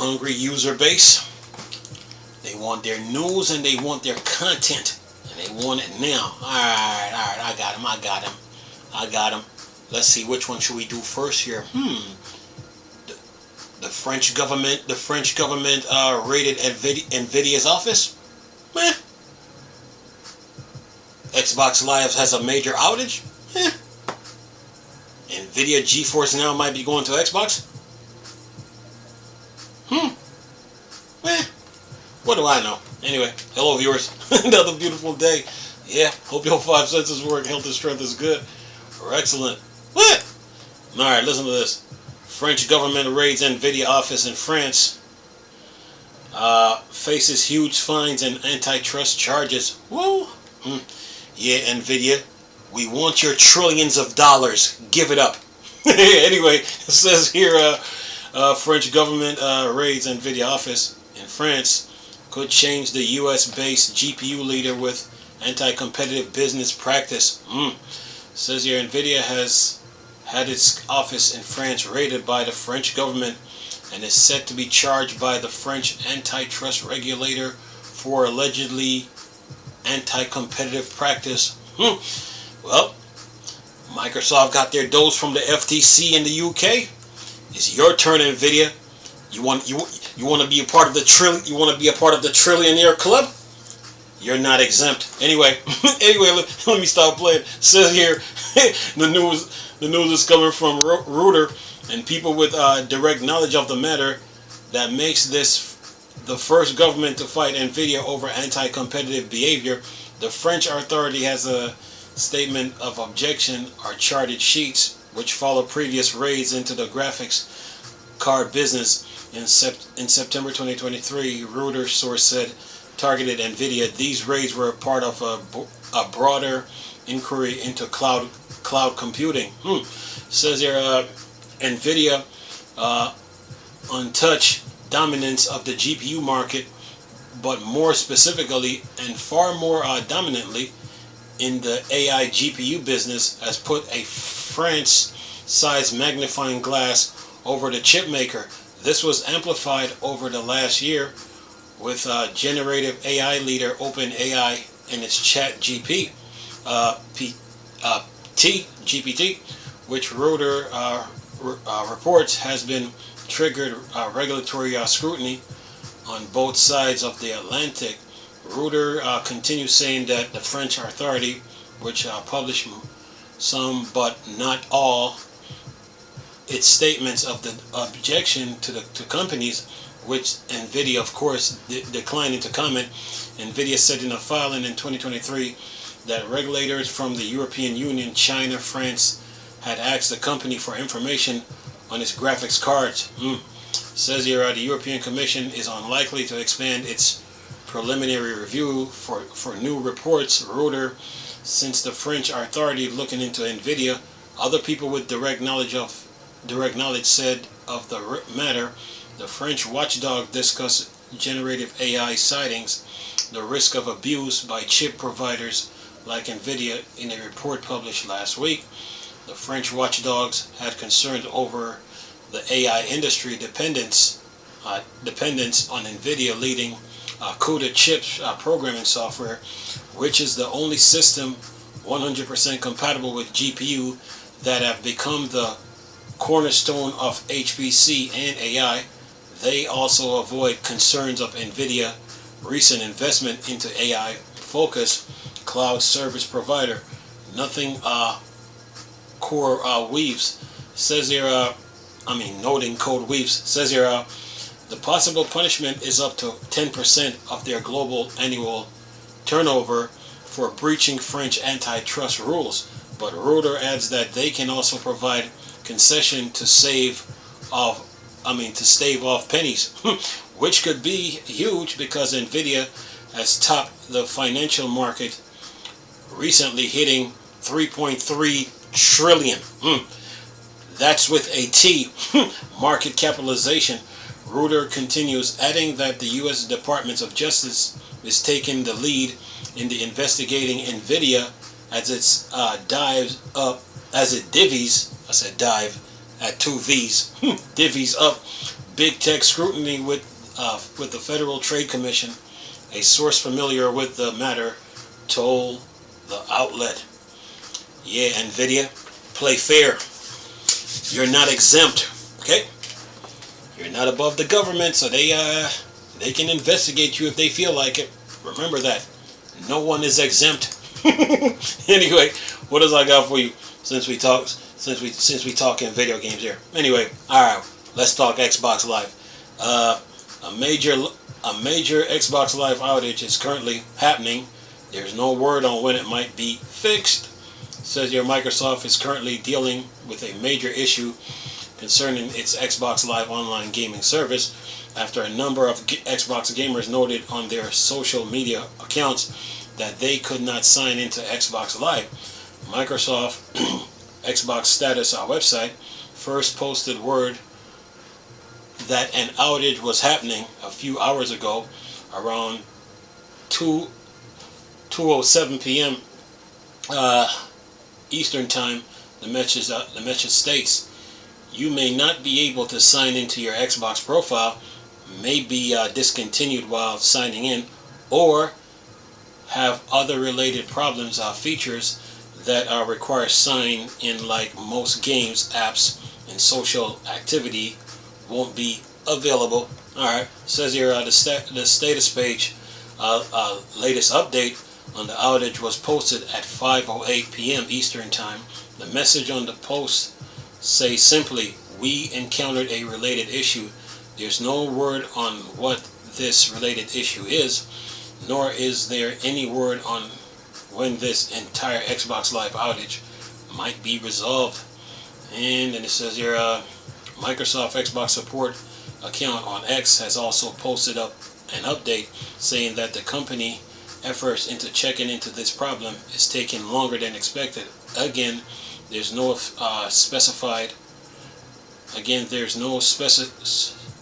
hungry user base. They want their news and they want their content. And they want it now. Alright, I got him. Let's see, which one should we do first here? The French government raided Nvidia's office? Meh. Xbox Live has a major outage? Nvidia Geforce now might be going to Xbox? What do I know? Anyway, hello viewers. Another beautiful day. Yeah, hope your 5 senses work. Health and strength is good. Or excellent. What? Alright, listen to this. French government raids Nvidia office in France. Faces huge fines and antitrust charges. Woo! Yeah, Nvidia, we want your trillions of dollars. Give it up. Anyway, it says here, French government raids Nvidia office in France could change the US-based GPU leader with anti-competitive business practice. Says here, Nvidia has had its office in France raided by the French government and is set to be charged by the French antitrust regulator for allegedly anti-competitive practice. Well, Microsoft got their dose from the FTC in the UK. It's your turn, Nvidia. You want to be a part of the trillionaire club? You're not exempt. Anyway, let me stop playing. It says here, the news is coming from Reuters, and people with direct knowledge of the matter that makes this the first government to fight Nvidia over anti-competitive behavior. The French authority has a statement of objection or charted sheets which follow previous raids into the graphics card business. In September 2023, Reuters source said targeted Nvidia. These raids were part of a broader inquiry into cloud computing. Says here, Nvidia untouched dominance of the GPU market, but more specifically and far more dominantly in the AI GPU business, has put a France-sized magnifying glass over the chip maker. This was amplified over the last year with generative AI leader OpenAI and its ChatGPT, which Reuters reports has been triggered regulatory scrutiny on both sides of the Atlantic. Reuters continues saying that the French authority, which published some but not all its statements of the objection to companies, which Nvidia, of course, declining to comment. Nvidia said in a filing in 2023 that regulators from the European Union, China, France had asked the company for information on its graphics cards. Says here, the European Commission is unlikely to expand its preliminary review for new reports. Reuters, since the French authority looking into Nvidia, other people with direct knowledge said of the matter. The French watchdog discussed generative AI sightings, the risk of abuse by chip providers like Nvidia in a report published last week. The French watchdogs had concerns over the AI industry dependence on Nvidia leading CUDA chips programming software, which is the only system 100% compatible with GPU that have become the cornerstone of HPC and AI. They also avoid concerns of Nvidia recent investment into AI focused cloud service provider. Nothing core weaves. Says here, noting code weaves. Says here, the possible punishment is up to 10% of their global annual turnover for breaching French antitrust rules. But Reuters adds that they can also provide concession to stave off pennies, which could be huge because Nvidia has topped the financial market recently, hitting 3.3 trillion. That's with a T. Market capitalization. Reuters continues, adding that the U.S. Department of Justice is taking the lead in the investigating Nvidia as it divvies at two V's. Divvies up big tech scrutiny with the Federal Trade Commission. A source familiar with the matter told the outlet. Yeah, Nvidia, play fair. You're not exempt, okay? You're not above the government, so they can investigate you if they feel like it. Remember that. No one is exempt. Anyway, what else I got for you since we talking video games here? Anyway, all right, let's talk Xbox Live. A major Xbox Live outage is currently happening. There's no word on when it might be fixed. It says here Microsoft is currently dealing with a major issue concerning its Xbox Live online gaming service after a number of Xbox gamers noted on their social media accounts that they could not sign into Xbox Live. Microsoft Xbox status website first posted word that an outage was happening a few hours ago around 2:07 p.m. Eastern Time. The message states, you may not be able to sign into your Xbox profile, may be discontinued while signing in, or have other related problems or features that require sign in, like most games, apps, and social activity won't be available. Alright, says here the status page, latest update on the outage was posted at 5:08 p.m. Eastern Time. The message on the post says simply, we encountered a related issue. There's no word on what this related issue is, nor is there any word on when this entire Xbox Live outage might be resolved. And then it says here, Microsoft Xbox support account on X has also posted up an update saying that the company efforts into checking into this problem is taking longer than expected. Again, there's no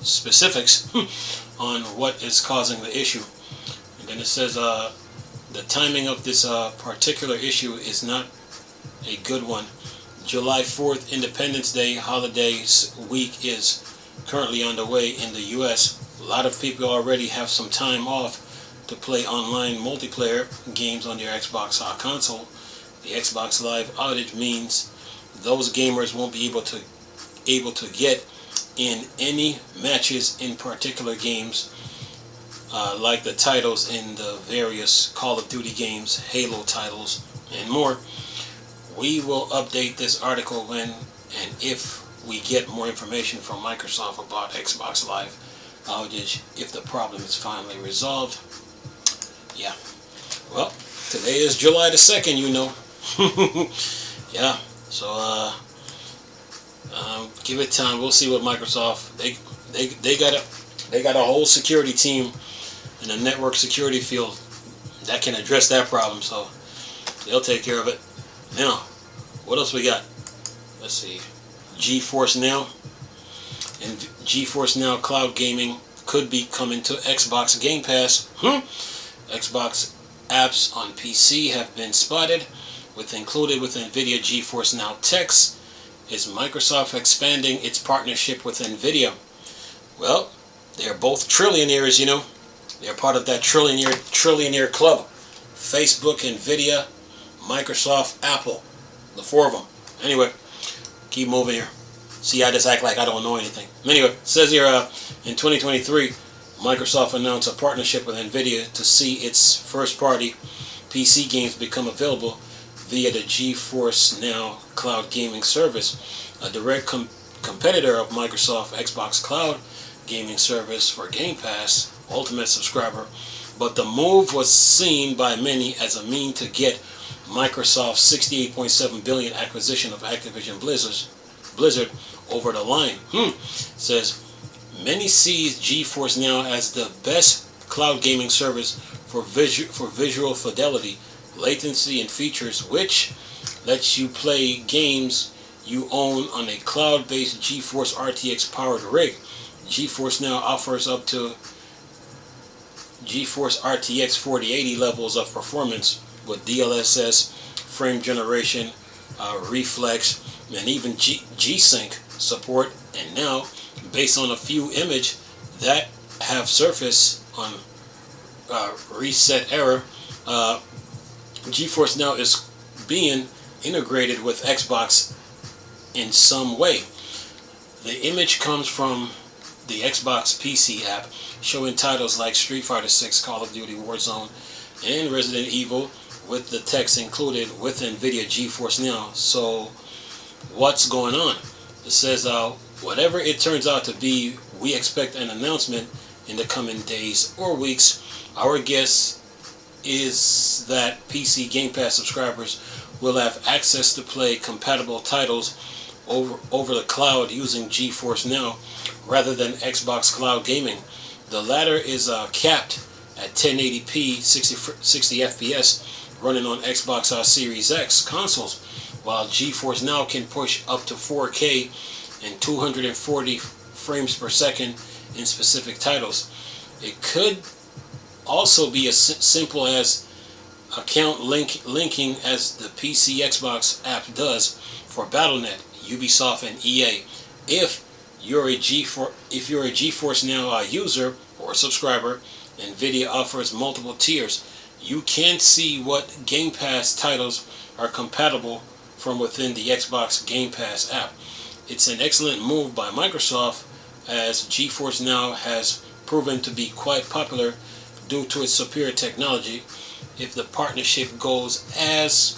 specifics on what is causing the issue. And then it says the timing of this particular issue is not a good one. July 4th, Independence Day holiday week is currently underway in the US. A lot of people already have some time off to play online multiplayer games on their Xbox console. The Xbox Live outage means those gamers won't be able to get in any matches in particular games, like the titles in the various Call of Duty games, Halo titles, and more. We will update this article when and if we get more information from Microsoft about Xbox Live outage, if the problem is finally resolved. Yeah. Well, today is July the 2nd, you know. Yeah. So give it time. We'll see what Microsoft they got a whole security team in the network security field that can address that problem. So they'll take care of it. Now, what else we got? Let's see. Geforce Now. And Geforce Now cloud gaming could be coming to Xbox Gamepass. Xbox apps on PC have been spotted. Included with Nvidia Geforce Now text is Microsoft expanding its partnership with Nvidia. Well, they're both trillionaires, you know. They're part of that trillionaire club. Facebook, Nvidia, Microsoft, Apple. The four of them. Anyway, keep moving here. See, I just act like I don't know anything. Anyway, it says here, in 2023, Microsoft announced a partnership with Nvidia to see its first-party PC games become available via the Geforce Now cloud gaming service, a direct competitor of Microsoft Xbox cloud gaming service for Gamepass Ultimate subscriber. But the move was seen by many as a mean to get Microsoft's $68.7 billion acquisition of Activision Blizzard over the line. Says many see Geforce Now as the best cloud gaming service for visual fidelity, latency, and features, which lets you play games you own on a cloud-based GeForce RTX powered rig. Geforce Now offers up to GeForce RTX 4080 levels of performance with DLSS, frame generation, reflex, and even G-Sync support, and now, based on a few images that have surfaced on reset error, Geforce Now is being integrated with Xbox in some way. The image comes from the Xbox PC app, showing titles like Street Fighter 6, Call of Duty Warzone, and Resident Evil, with the text included with Nvidia Geforce Now. So what's going on? It says, whatever it turns out to be, we expect an announcement in the coming days or weeks. Our guess is that PC Game Pass subscribers will have access to play compatible titles over the cloud using Geforce Now rather than Xbox Cloud Gaming. The latter is capped at 1080p 60 FPS running on Xbox Series X consoles, while Geforce Now can push up to 4K and 240 frames per second in specific titles. It could also be as simple as account linking as the PC Xbox app does for Battle.net, Ubisoft, and EA. If you're a Geforce Now user or subscriber, Nvidia offers multiple tiers. You can see what Game Pass titles are compatible from within the Xbox Game Pass app. It's an excellent move by Microsoft, as Geforce Now has proven to be quite popular due to its superior technology. If the partnership goes as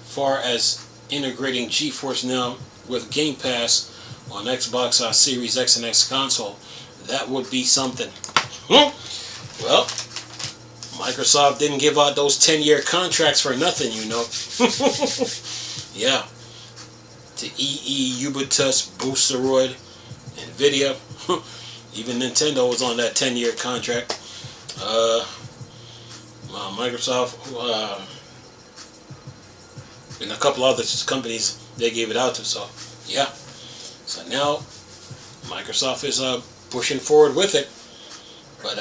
far as integrating Geforce Now with Game Pass on Xbox Series X and X console, that would be something. Well, Microsoft didn't give out those 10-year contracts for nothing, you know. Yeah. To EE, Ubisoft, Boosteroid, Nvidia, even Nintendo was on that 10-year contract. Microsoft, and a couple other companies they gave it out to. So, yeah. So now Microsoft is pushing forward with it. But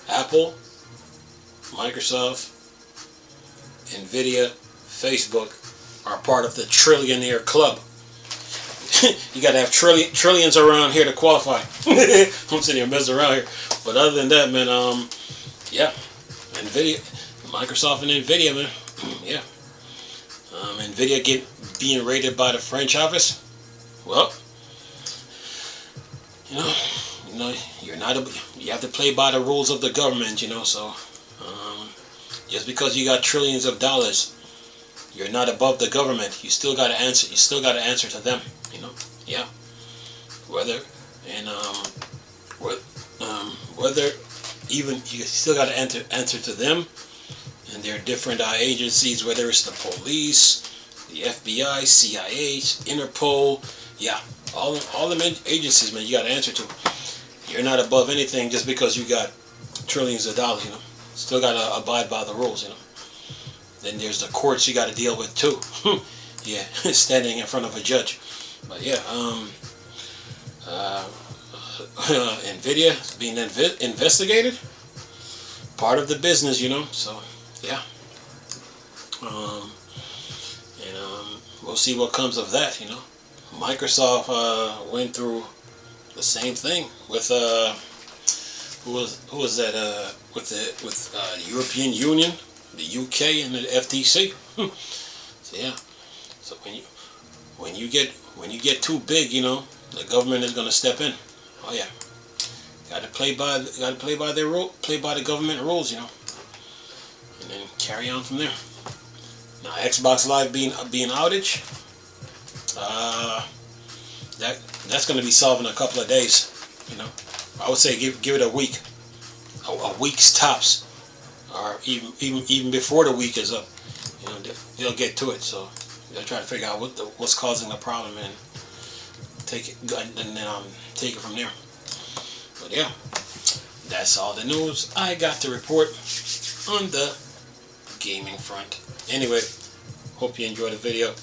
Apple, Microsoft, Nvidia, Facebook are part of the trillionaire club. You got to have trillions around here to qualify. I'm sitting here messing around here. But other than that, man, yeah, Nvidia, Microsoft and Nvidia, man, yeah. Nvidia being rated by the French office. Well, you know, you have to play by the rules of the government, you know. So, just because you got trillions of dollars, you're not above the government. You still got to answer. You still got to answer to them, you know. Yeah. Whether even you still got to answer to them and their different agencies, whether it's the police, the FBI, CIA, Interpol, yeah, all them agencies, man, you got to answer to. You're not above anything just because you got trillions of dollars, you know. Still got to abide by the rules, you know. Then there's the courts you got to deal with too. Yeah, standing in front of a judge. But yeah, Nvidia is being investigated. Part of the business, you know. So yeah, we'll see what comes of that, you know. Microsoft went through the same thing with who was that with European Union, the UK, and the FTC. So yeah, so when you get too big, you know, the government is going to step in. Oh yeah, got to play by the government rules, you know, and then carry on from there. Now Xbox Live being outage, that's going to be solved in a couple of days, you know. I would say give it a week, a week's tops, or even before the week is up, you know, they'll get to it. So they'll try to figure out what's causing the problem and take it from there. But yeah, that's all the news I got to report on the gaming front. Anyway, hope you enjoyed the video.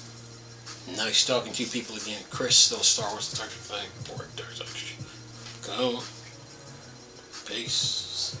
Nice talking to you people again. Chris, those Star Wars Star Trek thing. Go. Peace.